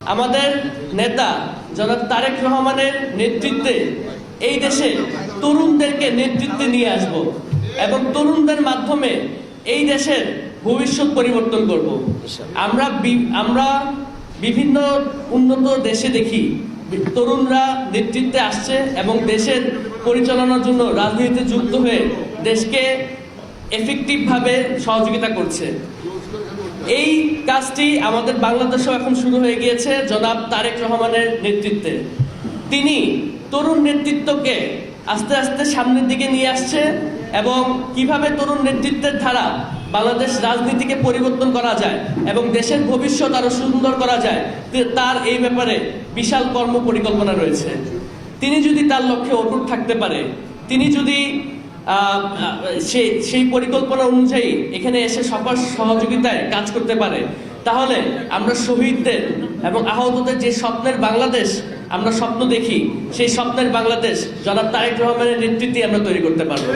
আমাদের নেতা জনাব তারেক রহমানের নেতৃত্বে এই দেশে তরুণদেরকে নেতৃত্বে নিয়ে আসব এবং তরুণদের মাধ্যমে এই দেশের ভবিষ্যৎ পরিবর্তন করব। আমরা বিভিন্ন উন্নত দেশে দেখি তরুণরা নেতৃত্বে আসছে এবং দেশের পরিচালনার জন্য রাজনীতিতে যুক্ত হয়ে দেশকে এফেক্টিভভাবে সহযোগিতা করছে। এই কাজটি আমাদের বাংলাদেশেও এখন শুরু হয়ে গিয়েছে জনাব তারেক রহমানের নেতৃত্বে। তিনি তরুণ নেতৃত্বকে আস্তে আস্তে সামনের দিকে নিয়ে আসছে এবং কিভাবে তরুণ নেতৃত্বের ধারা বাংলাদেশ রাজনীতিকে পরিবর্তন করা যায় এবং দেশের ভবিষ্যৎ আরো সুন্দর করা যায় তার এই ব্যাপারে বিশাল কর্ম পরিকল্পনা রয়েছে। তিনি যদি তার লক্ষ্যে অটুট থাকতে পারে, তিনি যদি সেই পরিকল্পনা অনুযায়ী এখানে এসে সবার সহযোগিতায় কাজ করতে পারে, তাহলে আমরা শহীদদের এবং আহতদের যে স্বপ্নের বাংলাদেশ আমরা স্বপ্ন দেখি, সেই স্বপ্নের বাংলাদেশ জনাব তারেক রহমানের নেতৃত্বে আমরা তৈরি করতে পারবো।